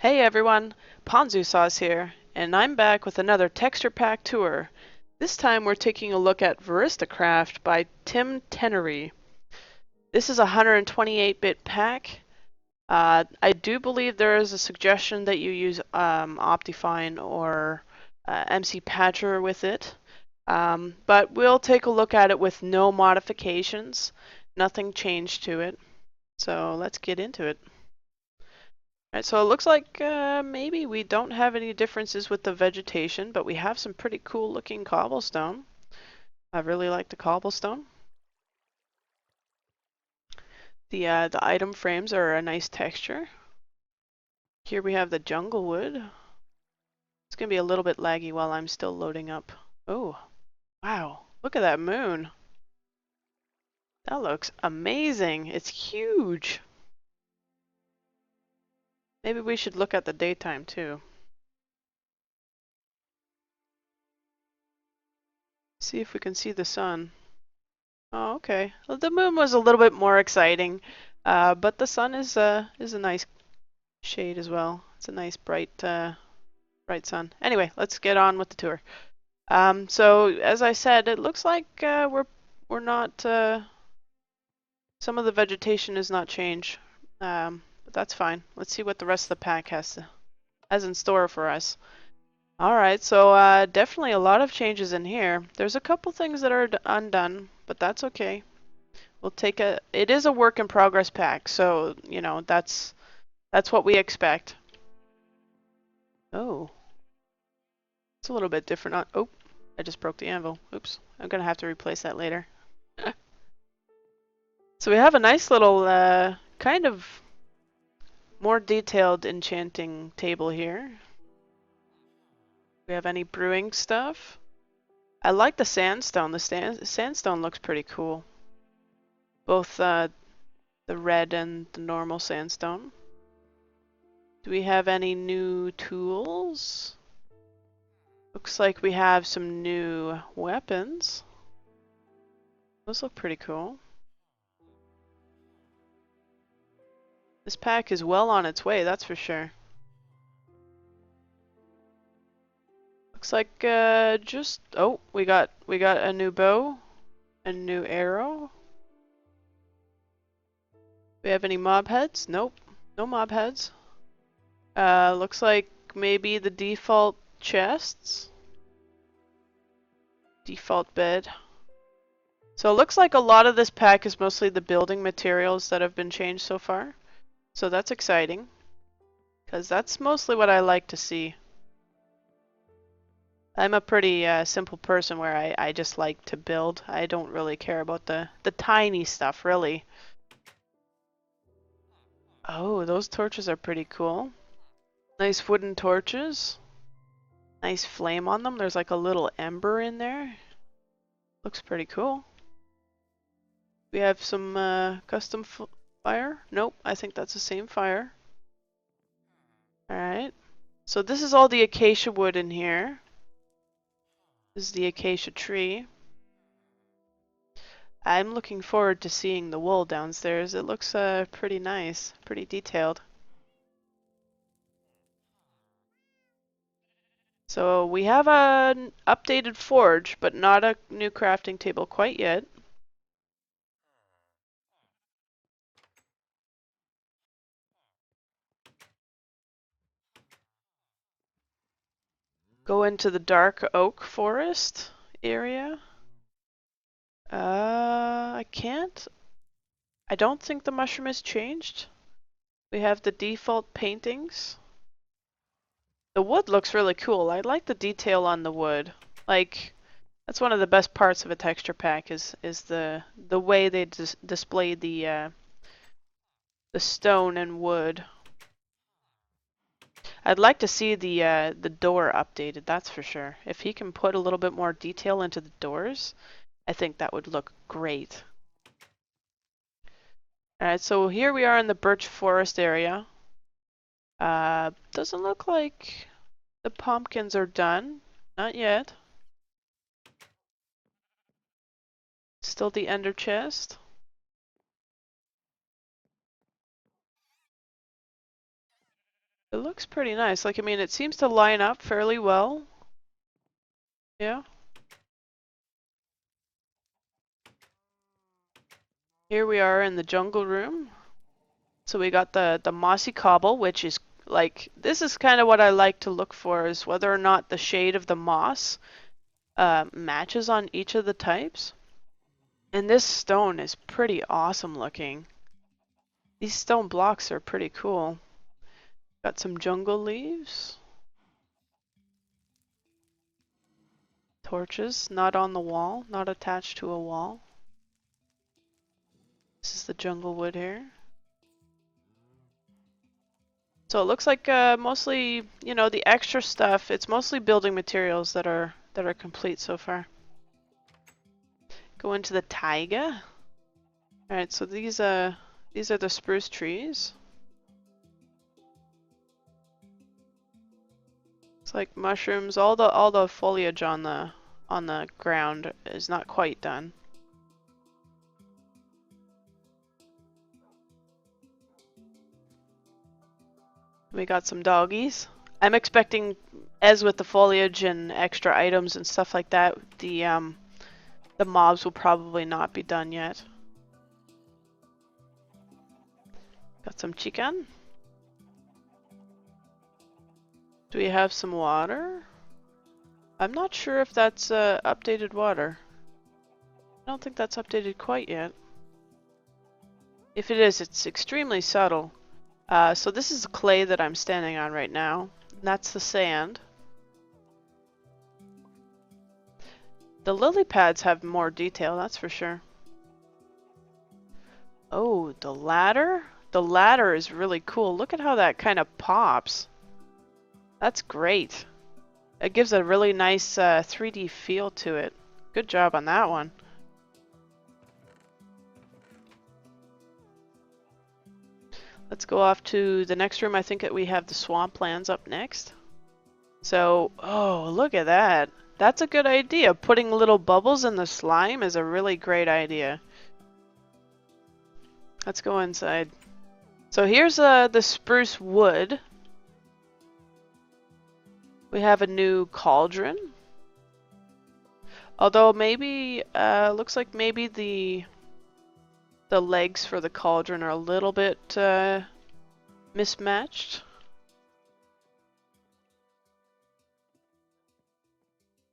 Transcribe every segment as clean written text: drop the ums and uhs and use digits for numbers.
Hey everyone, Ponzu Sauce here, and I'm back with another texture pack tour. This time we're taking a look at Veristicraft by Tim Tenery. This is a 128-bit pack. I do believe there is a suggestion that you use Optifine or MC Patcher with it, but we'll take a look at it with no modifications. Nothing changed to it, so let's get into it. Alright, so it looks like maybe we don't have any differences with the vegetation, but we have some pretty cool looking cobblestone. I really like the cobblestone. The item frames are a nice texture. Here we have the jungle wood. It's gonna be a little bit laggy while I'm still loading up. Oh, wow, look at that moon. That looks amazing. It's huge. Maybe we should look at the daytime too. See if we can see the sun. Oh, okay. Well, the moon was a little bit more exciting, but the sun is a nice shade as well. It's a nice bright sun. Anyway, let's get on with the tour. So as I said, it looks like we're not some of the vegetation is not changed, but that's fine. Let's see what the rest of the pack has in store for us. All right, so definitely a lot of changes in here. There's a couple things that are undone, but that's okay. We'll take it is a work in progress pack, so you know that's what we expect. Oh, it's a little bit different. Oh, I just broke the anvil. Oops, I'm gonna have to replace that later. So we have a nice little kind of more detailed enchanting table here. We have any brewing stuff? I like the sandstone. The sandstone looks pretty cool. Both the red and the normal sandstone. Do we have any new tools? Looks like we have some new weapons. Those look pretty cool. This pack is well on its way, that's for sure. Looks like oh, we got a new bow, a new arrow. We have any mob heads? Nope, no mob heads. Looks like maybe the default chests. Default bed. So it looks like a lot of this pack is mostly the building materials that have been changed so far. So that's exciting, because that's mostly what I like to see. I'm a pretty simple person where I just like to build. I don't really care about the tiny stuff, really. Oh, those torches are pretty cool. Nice wooden torches. Nice flame on them. There's like a little ember in there. Looks pretty cool. We have some custom fire. Nope, I think that's the same fire. Alright. So this is all the acacia wood in here. This is the acacia tree. I'm looking forward to seeing the wool downstairs. It looks pretty nice, pretty detailed. So we have an updated forge, but not a new crafting table quite yet. Go into the dark oak forest area. I can't. I don't think the mushroom has changed. We have the default paintings. The wood looks really cool. I like the detail on the wood. Like, that's one of the best parts of a texture pack is the way they display the stone and wood. I'd like to see the door updated, that's for sure. If he can put a little bit more detail into the doors, I think that would look great. Alright, so here we are in the birch forest area. Doesn't look like the pumpkins are done. Not yet. Still the ender chest. It looks pretty nice. Like, I mean, it seems to line up fairly well. Yeah. Here we are in the jungle room. So we got the Mossy Cobble, which is like, this is kind of what I like to look for, is whether or not the shade of the moss matches on each of the types. And this stone is pretty awesome looking. These stone blocks are pretty cool. Got some jungle leaves. Torches, not on the wall, not attached to a wall. This is the jungle wood here. So it looks like mostly, you know, the extra stuff, it's mostly building materials that are complete so far. Go into the Taiga. Alright, so these are the spruce trees. It's like mushrooms, all the foliage on the ground is not quite done. We got some doggies. I'm expecting, as with the foliage and extra items and stuff like that, the mobs will probably not be done yet. Got some chicken. Do we have some water? I'm not sure if that's updated water. I don't think that's updated quite yet. If it is, it's extremely subtle. So this is the clay that I'm standing on right now. That's the sand. The lily pads have more detail, that's for sure. Oh, the ladder? The ladder is really cool. Look at how that kind of pops. That's great. It gives a really nice 3D feel to it. Good job on that one. Let's go off to the next room. I think that we have the swamplands up next. So, oh, look at that. That's a good idea. Putting little bubbles in the slime is a really great idea. Let's go inside. So here's the spruce wood. We have a new cauldron. Although maybe, looks like maybe the legs for the cauldron are a little bit mismatched.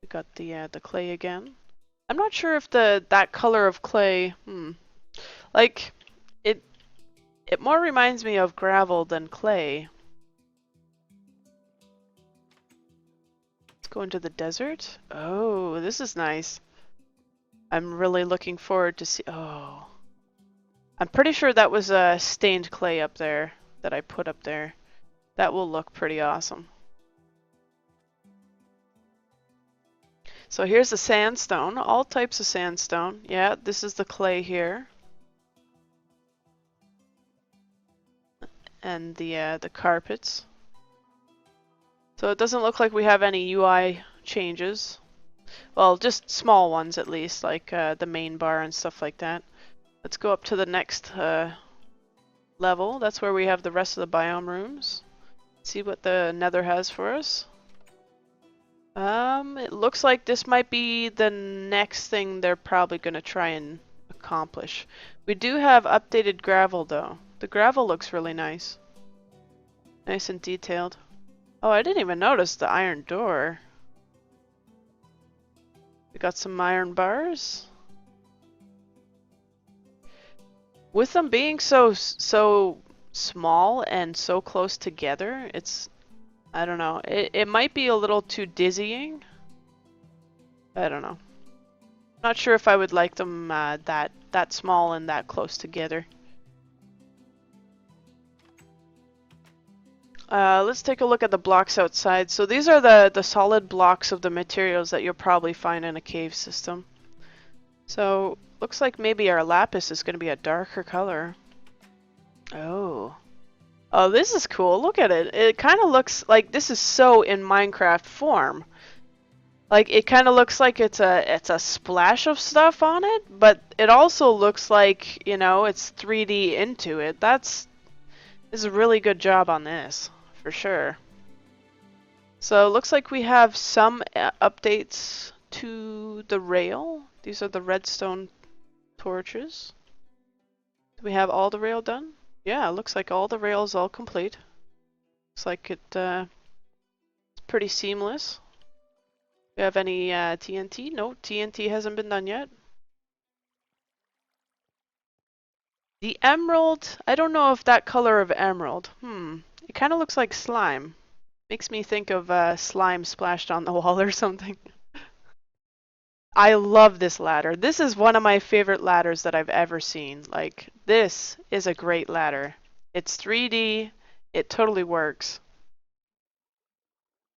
We got the clay again. I'm not sure if that color of clay, like it more reminds me of gravel than clay. Let's go into the desert. Oh, this is nice. I'm really looking forward to see. Oh, I'm pretty sure that was stained clay up there that I put up there. That will look pretty awesome. So here's the sandstone, all types of sandstone. Yeah, this is the clay here. And the carpets. So it doesn't look like we have any UI changes. Well, just small ones at least, like the main bar and stuff like that. Let's go up to the next level. That's where we have the rest of the biome rooms. See what the Nether has for us. It looks like this might be the next thing they're probably going to try and accomplish. We do have updated gravel though. The gravel looks really nice. Nice and detailed. Oh, I didn't even notice the iron door. We got some iron bars. With them being so small and so close together, it's, I don't know, it might be a little too dizzying. I don't know. Not sure if I would like them that small and that close together. Let's take a look at the blocks outside. So these are the solid blocks of the materials that you'll probably find in a cave system. So looks like maybe our lapis is going to be a darker color. Oh. Oh, this is cool. Look at it. It kind of looks like this is so in Minecraft form. Like it kind of looks like it's a splash of stuff on it, but it also looks like, you know, it's 3D into it. This is a really good job on this. for sure. So it looks like we have some updates to the rail. These are the redstone torches. Do we have all the rail done? Yeah, it looks like all the rail is all complete. Looks like it's pretty seamless. Do we have any TNT? No, TNT hasn't been done yet. The emerald, I don't know if that color of emerald. It kind of looks like slime. Makes me think of slime splashed on the wall or something. I love this ladder. This is one of my favorite ladders that I've ever seen. Like, this is a great ladder. It's 3D. It totally works.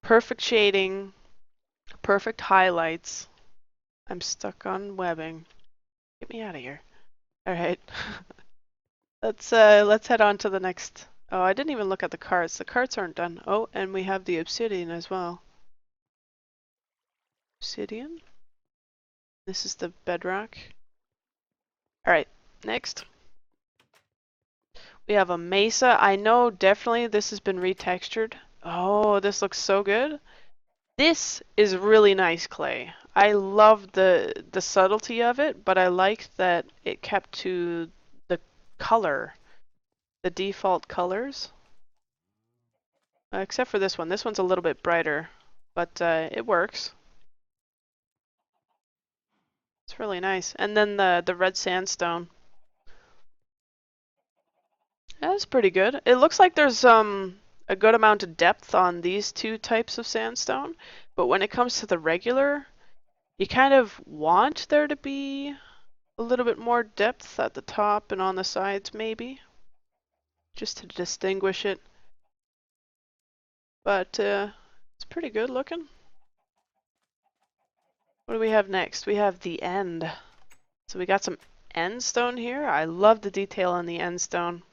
Perfect shading. Perfect highlights. I'm stuck on webbing. Get me out of here. Alright. Let's head on to the next. Oh, I didn't even look at the carts. The carts aren't done. Oh, and we have the obsidian as well. Obsidian? This is the bedrock. Alright, next. We have a Mesa. I know definitely this has been retextured. Oh, this looks so good. This is really nice clay. I love the subtlety of it, but I like that it kept to the color, the default colors. Except for this one. This one's a little bit brighter, but it works. It's really nice. And then the red sandstone. That's pretty good. It looks like there's a good amount of depth on these two types of sandstone, but when it comes to the regular, you kind of want there to be a little bit more depth at the top and on the sides maybe, just to distinguish it. But it's pretty good looking. What do we have next? We have the end. So we got some end stone here. I love the detail on the end stone.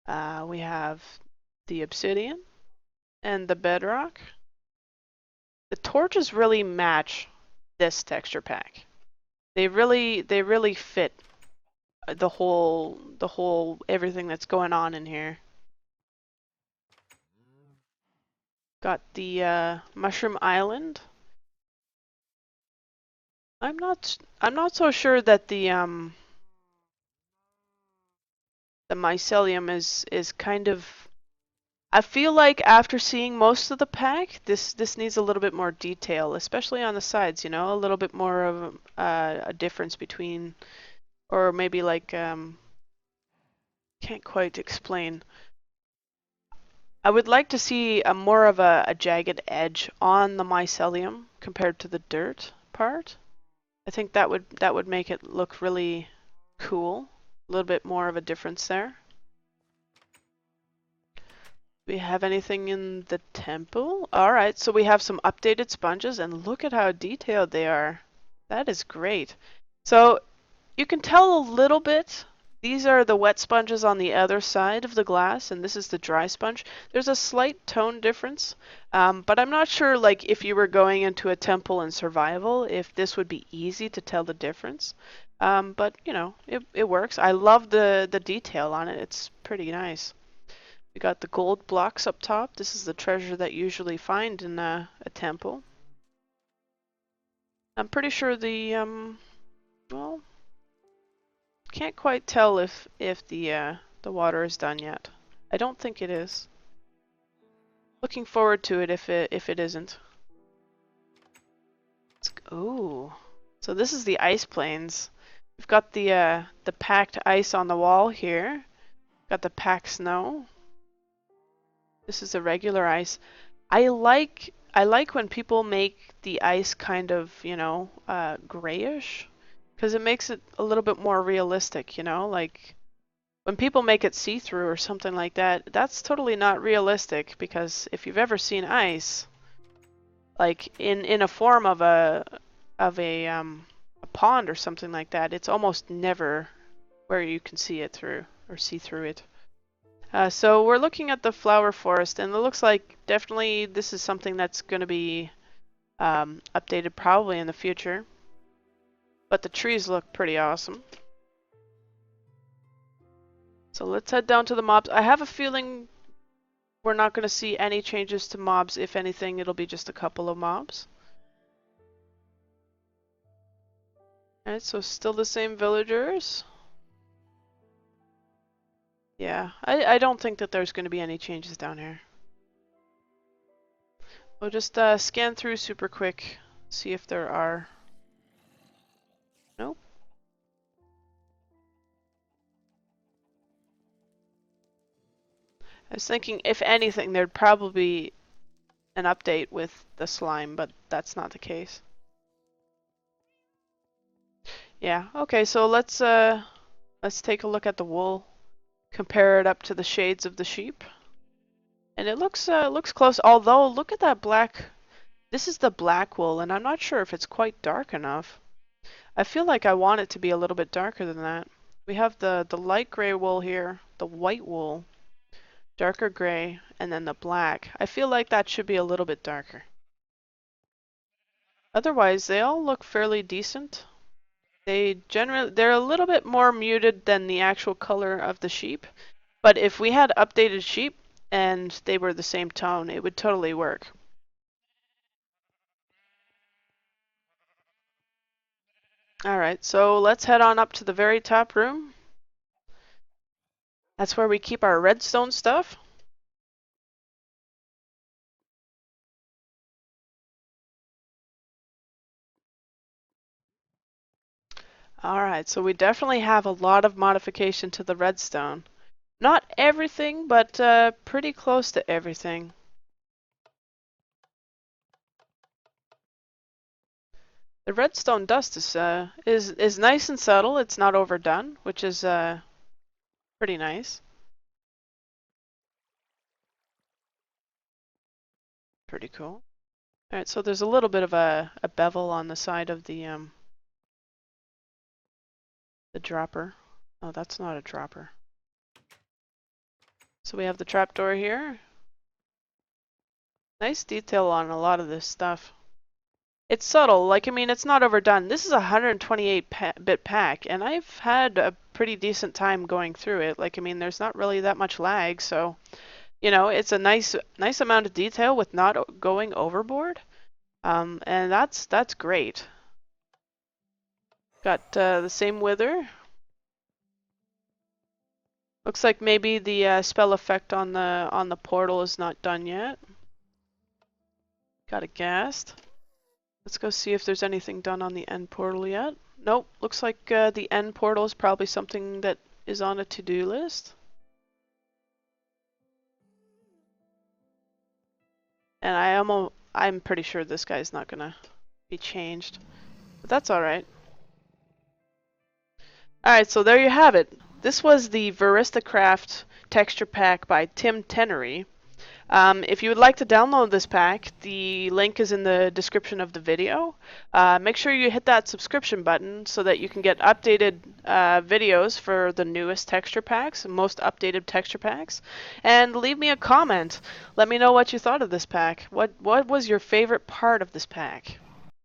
We have the obsidian and the bedrock. The torches really match this texture pack. They really fit the whole everything that's going on in here. Got the mushroom island. I'm not so sure that the mycelium is kind of. I feel like after seeing most of the pack, this needs a little bit more detail, especially on the sides. You know, a little bit more of a difference between, or maybe like can't quite explain. I would like to see a more of a jagged edge on the mycelium compared to the dirt part. I think that would make it look really cool. A little bit more of a difference there. Do we have anything in the temple? Alright, so we have some updated sponges, and look at how detailed they are. That is great. So you can tell a little bit. These are the wet sponges on the other side of the glass, and this is the dry sponge. There's a slight tone difference, but I'm not sure, like, if you were going into a temple in survival, if this would be easy to tell the difference. But, you know, it works. I love the detail on it. It's pretty nice. We got the gold blocks up top. This is the treasure that you usually find in a temple. I'm pretty sure the, well, can't quite tell if the water is done yet. I don't think it is. Looking forward to it if it isn't. Ooh. So this is the ice plains. We've got the packed ice on the wall here. Got the packed snow. This is the regular ice. I like when people make the ice kind of, you know, grayish, because it makes it a little bit more realistic, you know, like when people make it see-through or something like that, that's totally not realistic, because if you've ever seen ice, like in a form of a pond or something like that, it's almost never where you can see it through or see through it. So we're looking at the flower forest, and it looks like definitely this is something that's going to be updated probably in the future. But the trees look pretty awesome. So let's head down to the mobs. I have a feeling we're not going to see any changes to mobs. If anything, it'll be just a couple of mobs. Alright, so still the same villagers. Yeah, I don't think that there's going to be any changes down here. We'll just scan through super quick, see if there are. Nope. I was thinking, if anything, there'd probably be an update with the slime, but that's not the case. Yeah, okay, so let's take a look at the wool. Compare it up to the shades of the sheep. And it looks close, although look at that black. This is the black wool, and I'm not sure if it's quite dark enough. I feel like I want it to be a little bit darker than that. We have the light gray wool here, the white wool, darker gray, and then the black. I feel like that should be a little bit darker. Otherwise, they all look fairly decent. They're a little bit more muted than the actual color of the sheep, but if we had updated sheep and they were the same tone, it would totally work. Alright, so let's head on up to the very top room. That's where we keep our redstone stuff. Alright, so we definitely have a lot of modification to the redstone. Not everything, but pretty close to everything. The redstone dust is nice and subtle. It's not overdone, which is pretty nice. Pretty cool. Alright, so there's a little bit of a bevel on the side of the dropper. Oh, that's not a dropper. So we have the trapdoor here. Nice detail on a lot of this stuff. It's subtle, like, I mean, it's not overdone. This is a 128-bit pack, and I've had a pretty decent time going through it. Like, I mean, there's not really that much lag, so, you know, it's a nice amount of detail with not going overboard. And that's great. Got the same wither. Looks like maybe the spell effect on the portal is not done yet. Got a ghast. Let's go see if there's anything done on the end portal yet. Nope, looks like the end portal is probably something that is on a to-do list. And I'm pretty sure this guy's not gonna be changed, but that's alright. Alright, so there you have it. This was the Veristicraft texture pack by Tim Tenery. If you would like to download this pack, the link is in the description of the video. Make sure you hit that subscription button so that you can get updated videos for the newest texture packs, most updated texture packs. And leave me a comment. Let me know what you thought of this pack. What was your favorite part of this pack?